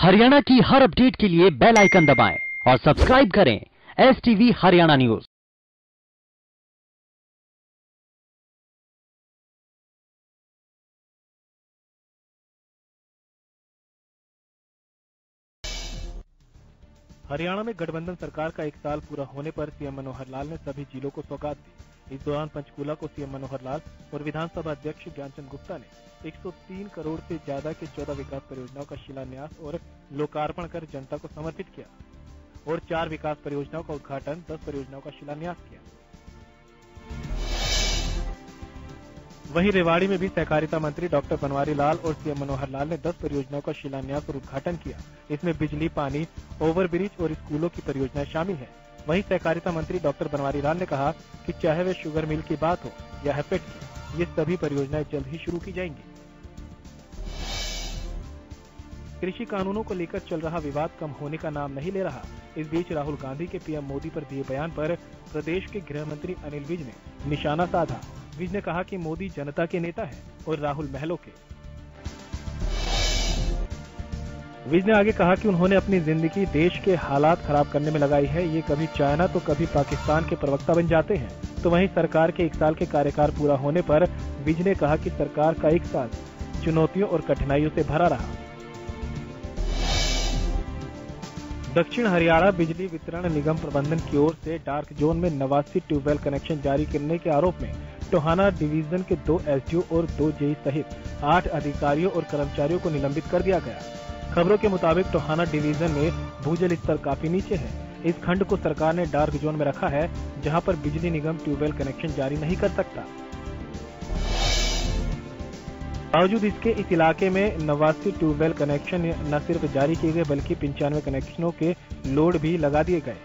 हरियाणा की हर अपडेट के लिए बेल आइकन दबाएं और सब्सक्राइब करें STV हरियाणा न्यूज। हरियाणा में गठबंधन सरकार का 1 साल पूरा होने पर सीएम मनोहर लाल ने सभी जिलों को सौगात दी। इस दौरान पंचकूला को सीएम मनोहर लाल और विधानसभा अध्यक्ष ज्ञानचंद गुप्ता ने 103 करोड़ से ज्यादा के 14 विकास परियोजनाओं का शिलान्यास और लोकार्पण कर जनता को समर्पित किया और 4 विकास परियोजनाओं का उद्घाटन, 10 परियोजनाओं का शिलान्यास किया। वहीं रेवाड़ी में भी सहकारिता मंत्री डॉक्टर बनवारी लाल और सीएम मनोहर लाल ने 10 परियोजनाओं का शिलान्यास और उद्घाटन किया। इसमें बिजली, पानी, ओवरब्रिज और स्कूलों की परियोजनाएं शामिल हैं। वहीं सहकारिता मंत्री डॉक्टर बनवारी लाल ने कहा कि चाहे वे शुगर मिल की बात हो या हैफेड की, ये सभी परियोजनाएं जल्द ही शुरू की जाएंगी। कृषि कानूनों को लेकर चल रहा विवाद कम होने का नाम नहीं ले रहा। इस बीच राहुल गांधी के पीएम मोदी पर दिए बयान पर प्रदेश के गृह मंत्री अनिल विज ने निशाना साधा। विज ने कहा कि मोदी जनता के नेता है और राहुल महलों के। विज ने आगे कहा कि उन्होंने अपनी जिंदगी देश के हालात खराब करने में लगाई है। ये कभी चाइना तो कभी पाकिस्तान के प्रवक्ता बन जाते हैं। तो वहीं सरकार के 1 साल के कार्यकाल पूरा होने पर विज ने कहा कि सरकार का 1 साल चुनौतियों और कठिनाइयों से भरा रहा। दक्षिण हरियाणा बिजली वितरण निगम प्रबंधन की ओर से डार्क जोन में 89 ट्यूबवेल कनेक्शन जारी करने के आरोप में टोहाना डिवीजन के 2 एसडीओ और 2 जेई सहित 8 अधिकारियों और कर्मचारियों को निलंबित कर दिया गया। खबरों के मुताबिक टोहाना डिवीजन में भूजल स्तर काफी नीचे है। इस खंड को सरकार ने डार्क जोन में रखा है, जहां पर बिजली निगम ट्यूबवेल कनेक्शन जारी नहीं कर सकता। बावजूद इसके इस इलाके में 89 ट्यूबवेल कनेक्शन न सिर्फ जारी किए गए बल्कि 95 कनेक्शनों के लोड भी लगा दिए गए।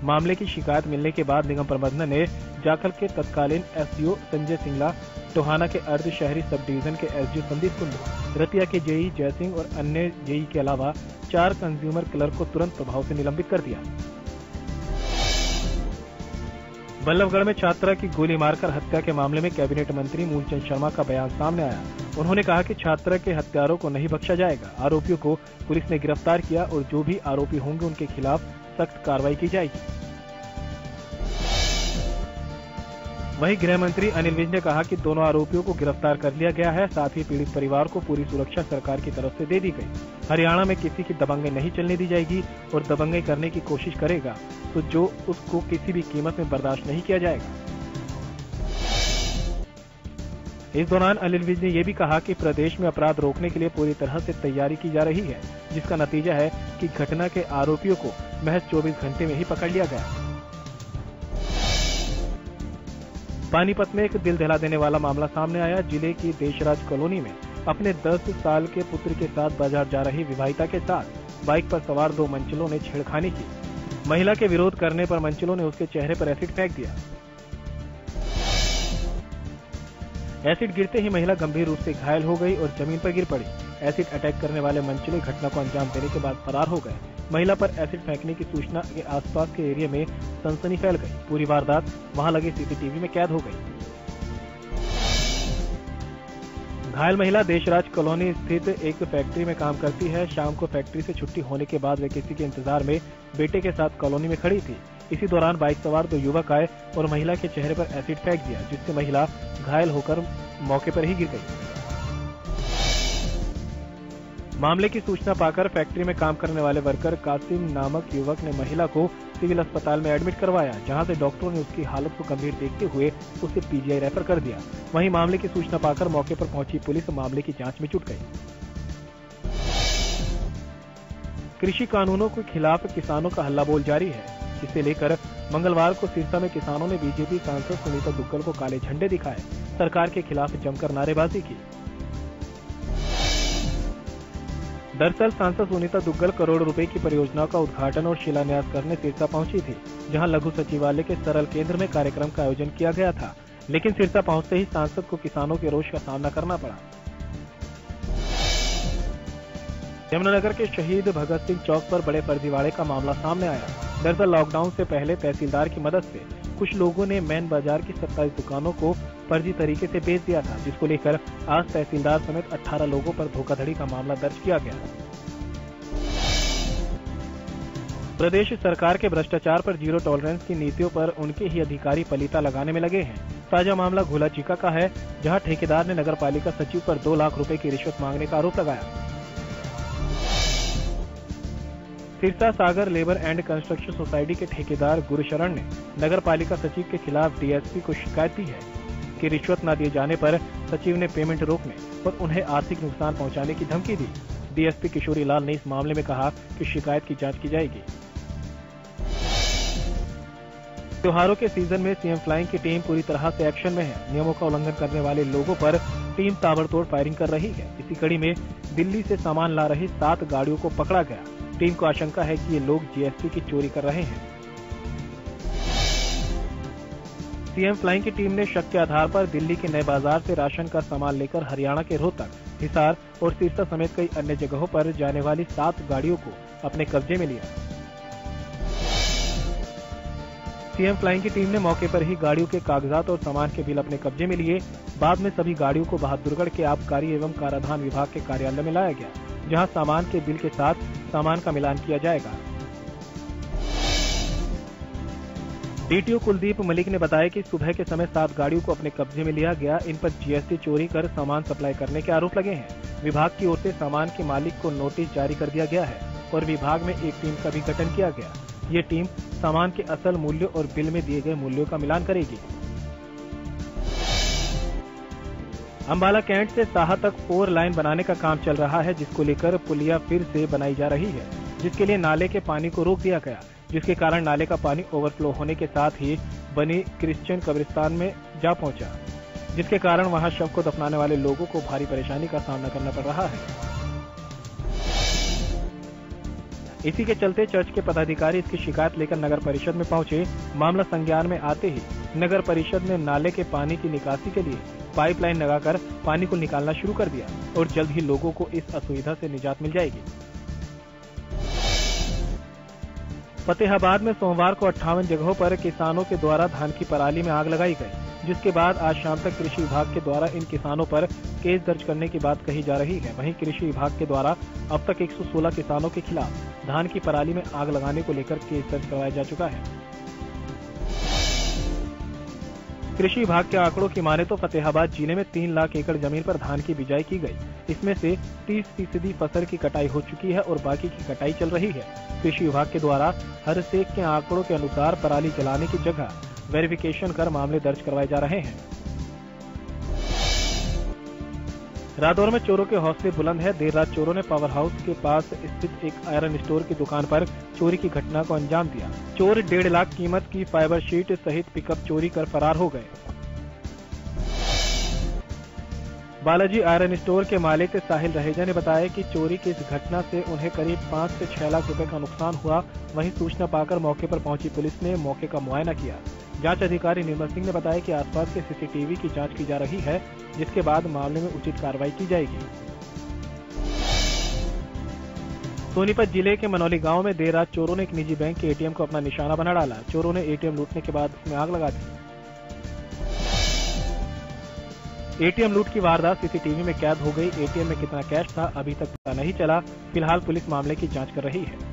मामले की शिकायत मिलने के बाद निगम प्रबंधन ने जाखल के तत्कालीन एसडीओ संजय सिंगला, टोहाना के अर्ध शहरी सब डिवीजन के एसडीओ संदीप कुंडू, रतिया के जेई जयसिंह और अन्य जेई के अलावा 4 कंज्यूमर क्लर्क को तुरंत प्रभाव से निलंबित कर दिया। बल्लभगढ़ में छात्रा की गोली मारकर हत्या के मामले में कैबिनेट मंत्री मूलचंद शर्मा का बयान सामने आया। उन्होंने कहा कि छात्रा के हत्यारों को नहीं बख्शा जाएगा। आरोपियों को पुलिस ने गिरफ्तार किया और जो भी आरोपी होंगे उनके खिलाफ सख्त कार्रवाई की जाएगी। वहीं गृह मंत्री अनिल विज ने कहा कि दोनों आरोपियों को गिरफ्तार कर लिया गया है। साथ ही पीड़ित परिवार को पूरी सुरक्षा सरकार की तरफ से दे दी गई। हरियाणा में किसी की दबंगई नहीं चलने दी जाएगी और दबंगई करने की कोशिश करेगा तो जो उसको किसी भी कीमत में बर्दाश्त नहीं किया जाएगा। इस दौरान अनिल विज ने यह भी कहा कि प्रदेश में अपराध रोकने के लिए पूरी तरह से तैयारी की जा रही है, जिसका नतीजा है कि घटना के आरोपियों को महज 24 घंटे में ही पकड़ लिया गया। पानीपत में एक दिल दहला देने वाला मामला सामने आया। जिले की देशराज कॉलोनी में अपने 10 साल के पुत्र के साथ बाजार जा रही विवाहिता के साथ बाइक पर सवार 2 मंचलों ने छेड़खानी की। महिला के विरोध करने पर मंचलों ने उसके चेहरे पर एसिड फेंक दिया। एसिड गिरते ही महिला गंभीर रूप से घायल हो गई और जमीन पर गिर पड़ी। एसिड अटैक करने वाले मंचले घटना को अंजाम देने के बाद फरार हो गए। महिला पर एसिड फेंकने की सूचना के आसपास के एरिया में सनसनी फैल गई। पूरी वारदात वहां लगे सीसीटीवी में कैद हो गई। घायल महिला देशराज कॉलोनी स्थित एक फैक्ट्री में काम करती है। शाम को फैक्ट्री से छुट्टी होने के बाद वे किसी के इंतजार में बेटे के साथ कॉलोनी में खड़ी थी। इसी दौरान बाइक सवार 2 युवक आए और महिला के चेहरे पर एसिड फेंक दिया, जिससे महिला घायल होकर मौके पर ही गिर गई। मामले की सूचना पाकर फैक्ट्री में काम करने वाले वर्कर कासिम नामक युवक ने महिला को सिविल अस्पताल में एडमिट करवाया, जहां से डॉक्टरों ने उसकी हालत को गंभीर देखते हुए उसे पीजीआई रेफर कर दिया। वहीं मामले की सूचना पाकर मौके पर पहुंची पुलिस मामले की जांच में जुट गई। कृषि कानूनों के खिलाफ किसानों का हल्ला बोल जारी है। इसे लेकर मंगलवार को सिरसा में किसानों ने बीजेपी सांसद सुनीता दुग्गल को काले झंडे दिखाए, सरकार के खिलाफ जमकर नारेबाजी की। दरअसल सांसद सुनीता दुग्गल करोड़ों रुपए की परियोजनाओं का उद्घाटन और शिलान्यास करने सिरसा पहुंची थी, जहां लघु सचिवालय के सरल केंद्र में कार्यक्रम का आयोजन किया गया था। लेकिन सिरसा पहुंचते ही सांसद को किसानों के रोष का सामना करना पड़ा। यमुनानगर के शहीद भगत सिंह चौक पर बड़े फर्जीवाड़े का मामला सामने आया। दरअसल लॉकडाउन से पहले तहसीलदार की मदद से कुछ लोगों ने मैन बाजार की 27 दुकानों को फर्जी तरीके से बेच दिया था, जिसको लेकर आज तहसीलदार समेत 18 लोगों पर धोखाधड़ी का मामला दर्ज किया गया। प्रदेश सरकार के भ्रष्टाचार पर जीरो टॉलरेंस की नीतियों पर उनके ही अधिकारी पलीता लगाने में लगे हैं। ताजा मामला घोला चीका का है, जहां ठेकेदार ने नगर पालिका सचिव पर 2 लाख रुपए की रिश्वत मांगने का आरोप लगाया। सिरसा सागर लेबर एंड कंस्ट्रक्शन सोसाइटी के ठेकेदार गुरुशरण ने नगर पालिका सचिव के खिलाफ डीएसपी को शिकायत दी है कि रिश्वत न दिए जाने पर सचिव ने पेमेंट रोकने और उन्हें आर्थिक नुकसान पहुंचाने की धमकी दी। डीएसपी किशोरी लाल ने इस मामले में कहा कि शिकायत की जांच की जाएगी। त्योहारों के सीजन में सीएम फ्लाइंग की टीम पूरी तरह से एक्शन में है। नियमों का उल्लंघन करने वाले लोगों पर टीम ताबड़तोड़ फायरिंग कर रही है। इसी कड़ी में दिल्ली से सामान ला रही 7 गाड़ियों को पकड़ा गया। टीम को आशंका है कि ये लोग जीएसटी की चोरी कर रहे हैं। सीएम फ्लाइंग की टीम ने शक के आधार पर दिल्ली के नए बाजार से राशन का सामान लेकर हरियाणा के रोहतक, हिसार और सिरसा समेत कई अन्य जगहों पर जाने वाली 7 गाड़ियों को अपने कब्जे में लिया। सीएम फ्लाइंग की टीम ने मौके पर ही गाड़ियों के कागजात और सामान के बिल अपने कब्जे में लिए। बाद में सभी गाड़ियों को बहादुरगढ़ के आबकारी एवं कराधान विभाग के कार्यालय में लाया गया, जहां सामान के बिल के साथ सामान का मिलान किया जाएगा। डीटीओ कुलदीप मलिक ने बताया कि सुबह के समय 7 गाड़ियों को अपने कब्जे में लिया गया। इन पर जीएसटी चोरी कर सामान सप्लाई करने के आरोप लगे हैं। विभाग की ओर से सामान के मालिक को नोटिस जारी कर दिया गया है और विभाग में एक टीम का भी गठन किया गया। ये टीम सामान के असल मूल्य और बिल में दिए गए मूल्यों का मिलान करेगी। अंबाला कैंट से साहा तक 4 लाइन बनाने का काम चल रहा है, जिसको लेकर पुलिया फिर से बनाई जा रही है, जिसके लिए नाले के पानी को रोक दिया गया, जिसके कारण नाले का पानी ओवरफ्लो होने के साथ ही बनी क्रिश्चियन कब्रिस्तान में जा पहुंचा, जिसके कारण वहां शव को दफनाने वाले लोगों को भारी परेशानी का सामना करना पड़ रहा है। इसी के चलते चर्च के पदाधिकारी इसकी शिकायत लेकर नगर परिषद में पहुंचे। मामला संज्ञान में आते ही नगर परिषद ने नाले के पानी की निकासी के लिए पाइपलाइन लगाकर पानी को निकालना शुरू कर दिया और जल्द ही लोगों को इस असुविधा से निजात मिल जाएगी। फतेहाबाद में सोमवार को 58 जगहों पर किसानों के द्वारा धान की पराली में आग लगाई गई, जिसके बाद आज शाम तक कृषि विभाग के द्वारा इन किसानों पर केस दर्ज करने की बात कही जा रही है। वहीं कृषि विभाग के द्वारा अब तक 116 किसानों के खिलाफ धान की पराली में आग लगाने को लेकर केस दर्ज करवाया जा चुका है। कृषि विभाग के आंकड़ों की माने तो फतेहाबाद जिले में 3 लाख एकड़ जमीन पर धान की बिजाई की गई। इसमें से 30% फसल की कटाई हो चुकी है और बाकी की कटाई चल रही है। कृषि विभाग के द्वारा हर सेक के आंकड़ों के अनुसार पराली जलाने की जगह वेरिफिकेशन कर मामले दर्ज करवाए जा रहे हैं। रादौर में चोरों के हौसले बुलंद है। देर रात चोरों ने पावर हाउस के पास स्थित एक आयरन स्टोर की दुकान पर चोरी की घटना को अंजाम दिया। चोर 1.5 लाख कीमत की फाइबर शीट सहित पिकअप चोरी कर फरार हो गए। बालाजी आयरन स्टोर के मालिक साहिल रहेजा ने बताया कि चोरी की इस घटना से उन्हें करीब 5 से 6 लाख रुपए का नुकसान हुआ। वहीं सूचना पाकर मौके पर पहुंची पुलिस ने मौके का मुआयना किया। जांच अधिकारी निर्मल सिंह ने बताया कि आसपास के सीसीटीवी की जांच की जा रही है, जिसके बाद मामले में उचित कार्रवाई की जाएगी। सोनीपत जिले के मनौली गांव में देर रात चोरों ने एक निजी बैंक के एटीएम को अपना निशाना बना डाला। चोरों ने एटीएम लूटने के बाद उसमें आग लगा दी। एटीएम लूट की वारदात सीसीटीवी में कैद हो गई। एटीएम में कितना कैश था अभी तक पता नहीं चला। फिलहाल पुलिस मामले की जांच कर रही है।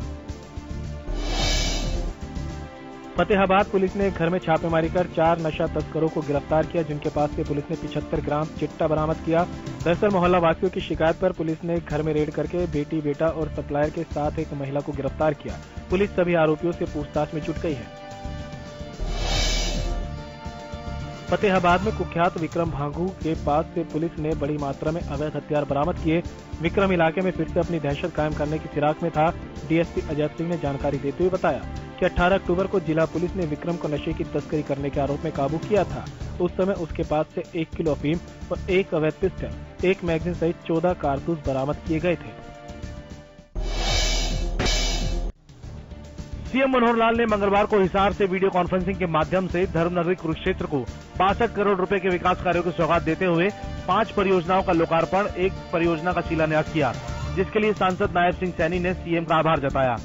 फतेहाबाद पुलिस ने एक घर में छापेमारी कर 4 नशा तस्करों को गिरफ्तार किया, जिनके पास से पुलिस ने 75 ग्राम चिट्टा बरामद किया। दरअसल मोहल्ला वासियों की शिकायत पर पुलिस ने घर में रेड करके बेटी, बेटा और सप्लायर के साथ एक महिला को गिरफ्तार किया। पुलिस सभी आरोपियों से पूछताछ में जुट गई है। फतेहाबाद में कुख्यात विक्रम भांगू के पास से पुलिस ने बड़ी मात्रा में अवैध हथियार बरामद किए। विक्रम इलाके में फिर से अपनी दहशत कायम करने की फिराक में था। डीएसपी अजय सिंह ने जानकारी देते हुए बताया कि 18 अक्टूबर को जिला पुलिस ने विक्रम को नशे की तस्करी करने के आरोप में काबू किया था। उस समय उसके पास से 1 किलो अफीम और 1 अवैध पिस्टल, 1 मैगजीन सहित 14 कारतूस बरामद किए गए थे। सीएम मनोहर लाल ने मंगलवार को हिसार से वीडियो कॉन्फ्रेंसिंग के माध्यम से धर्मनगरी कुरुक्षेत्र को 62 करोड़ रुपए के विकास कार्यों की सौगात देते हुए 5 परियोजनाओं का लोकार्पण, 1 परियोजना का शिलान्यास किया, जिसके लिए सांसद नायब सिंह सैनी ने सीएम का आभार जताया।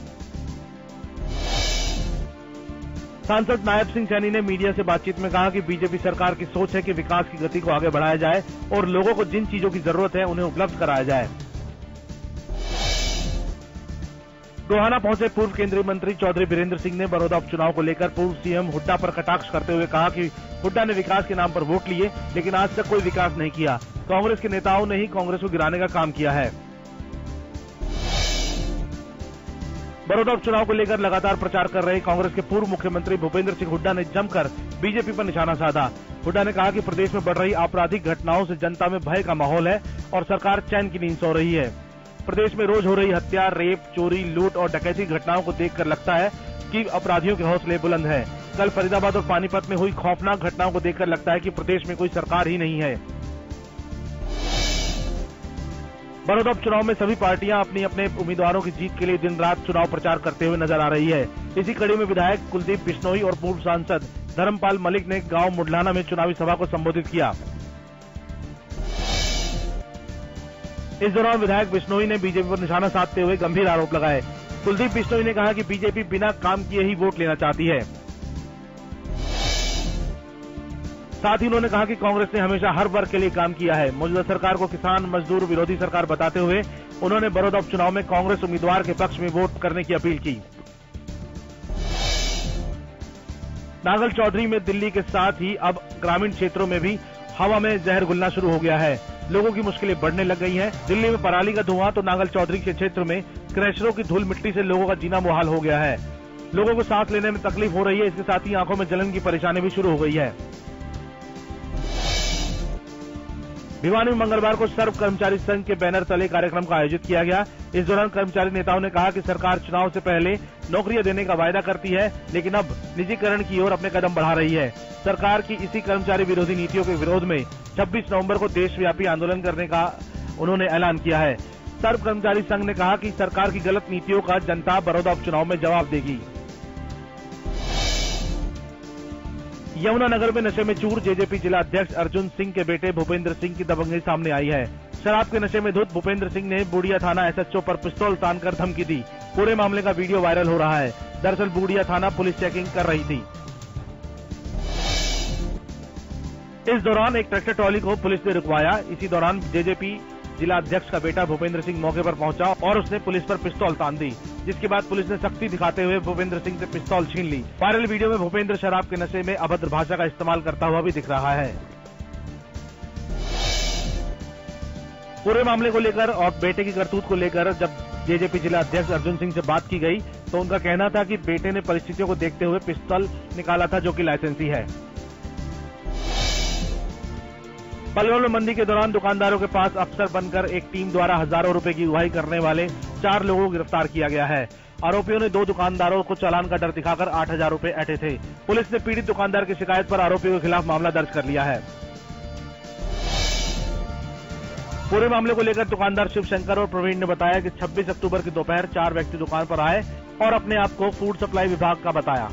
सांसद नायब सिंह सैनी ने मीडिया से बातचीत में कहा कि बीजेपी सरकार की सोच है कि विकास की गति को आगे बढ़ाया जाए और लोगों को जिन चीजों की जरूरत है उन्हें उपलब्ध कराया जाए। टोहाना पहुंचे पूर्व केंद्रीय मंत्री चौधरी बीरेंद्र सिंह ने बड़ौदा उपचुनाव को लेकर पूर्व सीएम हुड्डा पर कटाक्ष करते हुए कहा कि हुड्डा ने विकास के नाम पर वोट लिए, लेकिन आज तक कोई विकास नहीं किया। कांग्रेस के नेताओं ने ही कांग्रेस को गिराने का काम किया है। बड़ौदा उपचुनाव को लेकर लगातार प्रचार कर रहे कांग्रेस के पूर्व मुख्यमंत्री भूपेंद्र सिंह हुड्डा ने जमकर बीजेपी पर निशाना साधा। हुड्डा ने कहा कि प्रदेश में बढ़ रही आपराधिक घटनाओं से जनता में भय का माहौल है और सरकार चैन की नींद सो रही है। प्रदेश में रोज हो रही हत्या, रेप, चोरी, लूट और डकैती घटनाओं को देखकर लगता है कि अपराधियों के हौसले बुलंद हैं। कल फरीदाबाद और पानीपत में हुई खौफनाक घटनाओं को देखकर लगता है कि प्रदेश में कोई सरकार ही नहीं है। बड़ौदा उपचुनाव में सभी पार्टियां अपनी अपने उम्मीदवारों की जीत के लिए दिन रात चुनाव प्रचार करते हुए नजर आ रही है। इसी कड़ी में विधायक कुलदीप बिश्नोई और पूर्व सांसद धर्मपाल मलिक ने गांव मुडलाना में चुनावी सभा को संबोधित किया। इस दौरान विधायक बिश्नोई ने बीजेपी पर निशाना साधते हुए गंभीर आरोप लगाए। कुलदीप बिश्नोई ने कहा कि बीजेपी बिना काम किए ही वोट लेना चाहती है। साथ ही उन्होंने कहा कि कांग्रेस ने हमेशा हर वर्ग के लिए काम किया है। मौजूदा सरकार को किसान मजदूर विरोधी सरकार बताते हुए उन्होंने बड़ौदा उपचुनाव में कांग्रेस उम्मीदवार के पक्ष में वोट करने की अपील की। नांगल चौधरी में दिल्ली के साथ ही अब ग्रामीण क्षेत्रों में भी हवा में जहर घुलना शुरू हो गया है। लोगों की मुश्किलें बढ़ने लग गई हैं। दिल्ली में पराली का धुआं तो नांगल चौधरी के क्षेत्र में क्रैशरों की धूल मिट्टी से लोगों का जीना मुहाल हो गया है। लोगों को सांस लेने में तकलीफ हो रही है। इसके साथ ही आंखों में जलन की परेशानी भी शुरू हो गई है। भिवानी में मंगलवार को सर्व कर्मचारी संघ के बैनर तले कार्यक्रम का आयोजित किया गया। इस दौरान कर्मचारी नेताओं ने कहा कि सरकार चुनाव से पहले नौकरियां देने का वायदा करती है, लेकिन अब निजीकरण की ओर अपने कदम बढ़ा रही है। सरकार की इसी कर्मचारी विरोधी नीतियों के विरोध में 26 नवंबर को देशव्यापी आंदोलन करने का उन्होंने ऐलान किया है। सर्व कर्मचारी संघ ने कहा कि सरकार की गलत नीतियों का जनता बड़ौदा उपचुनाव में जवाब देगी। यमुनानगर में नशे में चूर जेजेपी जिला अध्यक्ष अर्जुन सिंह के बेटे भूपेंद्र सिंह की दबंगई सामने आई है। शराब के नशे में धुत भूपेंद्र सिंह ने बूढ़िया थाना एसएचओ पर पिस्तौल तानकर धमकी दी। पूरे मामले का वीडियो वायरल हो रहा है। दरअसल बूढ़िया थाना पुलिस चेकिंग कर रही थी। इस दौरान एक ट्रैक्टर ट्रॉली को पुलिस ने रुकवाया। इसी दौरान जेजेपी जिला अध्यक्ष का बेटा भूपेंद्र सिंह मौके पर पहुंचा और उसने पुलिस पर पिस्तौल तान दी, जिसके बाद पुलिस ने सख्ती दिखाते हुए भूपेंद्र सिंह से पिस्तौल छीन ली। वायरल वीडियो में भूपेंद्र शराब के नशे में अभद्र भाषा का इस्तेमाल करता हुआ भी दिख रहा है। पूरे मामले को लेकर और बेटे की करतूत को लेकर जब जेजेपी जिला अध्यक्ष अर्जुन सिंह से बात की गई तो उनका कहना था कि बेटे ने परिस्थितियों को देखते हुए पिस्तौल निकाला था, जो कि लाइसेंसी है। पलवल में मंदी के दौरान दुकानदारों के पास अफसर बनकर एक टीम द्वारा हजारों रुपए की उगाही करने वाले 4 लोगों को गिरफ्तार किया गया है। आरोपियों ने 2 दुकानदारों को चालान का डर दिखाकर 8,000 रुपए ऐंठे थे। पुलिस ने पीड़ित दुकानदार की शिकायत पर आरोपियों के खिलाफ मामला दर्ज कर लिया है। पूरे मामले को लेकर दुकानदार शिवशंकर और प्रवीण ने बताया कि 26 अक्टूबर की दोपहर 4 व्यक्ति दुकान पर आए और अपने आप को फूड सप्लाई विभाग का बताया।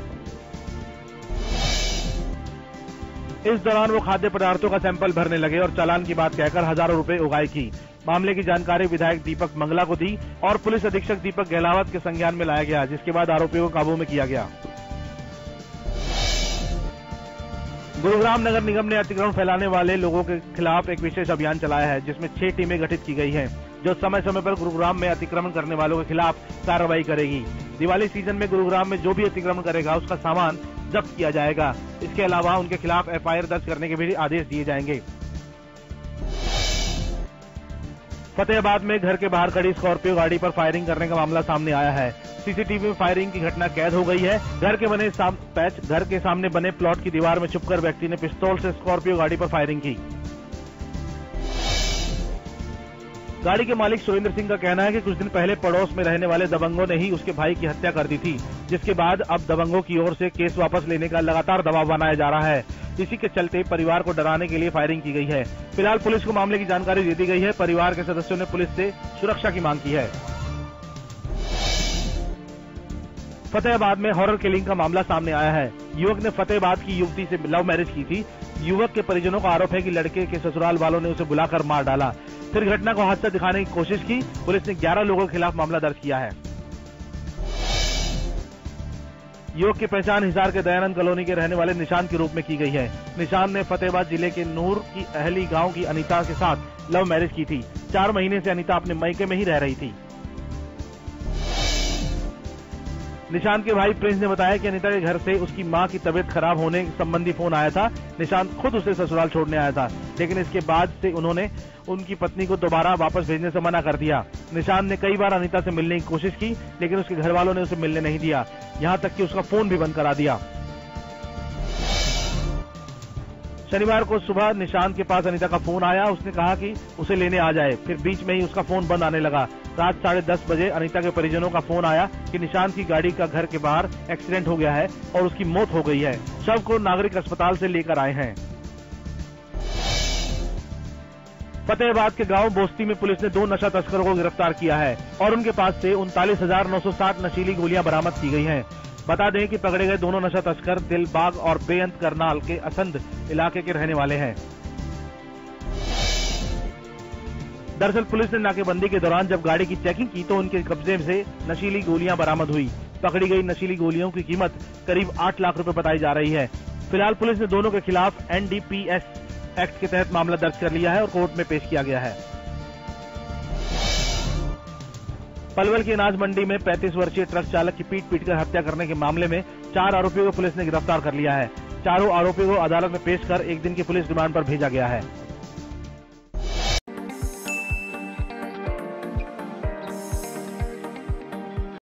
इस दौरान वो खाद्य पदार्थों का सैंपल भरने लगे और चालान की बात कहकर हजारों रुपए उगाही की। मामले की जानकारी विधायक दीपक मंगला को दी और पुलिस अधीक्षक दीपक गहलावत के संज्ञान में लाया गया, जिसके बाद आरोपियों को काबू में किया गया। गुरुग्राम नगर निगम ने अतिक्रमण फैलाने वाले लोगों के खिलाफ एक विशेष अभियान चलाया है, जिसमें 6 टीमें गठित की गई हैं, जो समय समय पर गुरुग्राम में अतिक्रमण करने वालों के खिलाफ कार्रवाई करेगी। दिवाली सीजन में गुरुग्राम में जो भी अतिक्रमण करेगा उसका सामान जब्त किया जाएगा। इसके अलावा उनके खिलाफ एफआईआर दर्ज करने के भी आदेश दिए जाएंगे। फतेहाबाद में घर के बाहर खड़ी स्कॉर्पियो गाड़ी पर फायरिंग करने का मामला सामने आया है। सीसीटीवी में फायरिंग की घटना कैद हो गई है। घर के सामने बने प्लॉट की दीवार में छुपकर व्यक्ति ने पिस्तौल से स्कॉर्पियो गाड़ी पर फायरिंग की। गाड़ी के मालिक सुरेंद्र सिंह का कहना है कि कुछ दिन पहले पड़ोस में रहने वाले दबंगों ने ही उसके भाई की हत्या कर दी थी, जिसके बाद अब दबंगों की ओर से केस वापस लेने का लगातार दबाव बनाया जा रहा है। इसी के चलते परिवार को डराने के लिए फायरिंग की गई है। फिलहाल पुलिस को मामले की जानकारी दे दी गई है। परिवार के सदस्यों ने पुलिस से सुरक्षा की मांग की है। फतेहाबाद में हॉरर किलिंग का मामला सामने आया है। युवक ने फतेहाबाद की युवती से लव मैरिज की थी। युवक के परिजनों का आरोप है कि लड़के के ससुराल वालों ने उसे बुलाकर मार डाला, फिर घटना को हादसा दिखाने की कोशिश की। पुलिस ने 11 लोगों के खिलाफ मामला दर्ज किया है। युवक की पहचान हिसार के दयानंद कॉलोनी के रहने वाले निशान के रूप में की गई है। निशान ने फतेहाबाद जिले के नूर की अहली गांव की अनीता के साथ लव मैरिज की थी। 4 महीने से अनीता अपने मायके में ही रह रही थी। निशांत के भाई प्रिंस ने बताया कि अनीता के घर से उसकी मां की तबीयत खराब होने संबंधी फोन आया था। निशांत खुद उसे ससुराल छोड़ने आया था, लेकिन इसके बाद से उन्होंने उनकी पत्नी को दोबारा वापस भेजने से मना कर दिया। निशांत ने कई बार अनीता से मिलने की कोशिश की, लेकिन उसके घर वालों ने उसे मिलने नहीं दिया, यहाँ तक कि उसका फोन भी बंद करा दिया। शनिवार को सुबह निशांत के पास अनीता का फोन आया। उसने कहा कि उसे लेने आ जाए, फिर बीच में ही उसका फोन बंद आने लगा। रात 10:30 बजे अनीता के परिजनों का फोन आया कि निशांत की गाड़ी का घर के बाहर एक्सीडेंट हो गया है और उसकी मौत हो गई है। शव को नागरिक अस्पताल से लेकर आए हैं। फतेहाबाद के गांव बोस्ती में पुलिस ने 2 नशा तस्करों को गिरफ्तार किया है और उनके पास से 39,960 नशीली गोलियां बरामद की गई हैं। बता दें कि पकड़े गए दोनों नशा तस्कर दिलबाग और बेअंत करनाल के असंध इलाके के रहने वाले हैं। दरअसल पुलिस ने नाकेबंदी के दौरान जब गाड़ी की चेकिंग की तो उनके कब्जे से नशीली गोलियां बरामद हुई। पकड़ी गई नशीली गोलियों की कीमत करीब 8 लाख रुपए बताई जा रही है। फिलहाल पुलिस ने दोनों के खिलाफ NDPS एक्ट के तहत मामला दर्ज कर लिया है और कोर्ट में पेश किया गया है। पलवल की अनाज मंडी में 35 वर्षीय ट्रक चालक की पीट-पीटकर हत्या करने के मामले में 4 आरोपियों को पुलिस ने गिरफ्तार कर लिया है। चारों आरोपियों को अदालत में पेश कर 1 दिन की पुलिस रिमांड पर भेजा गया है।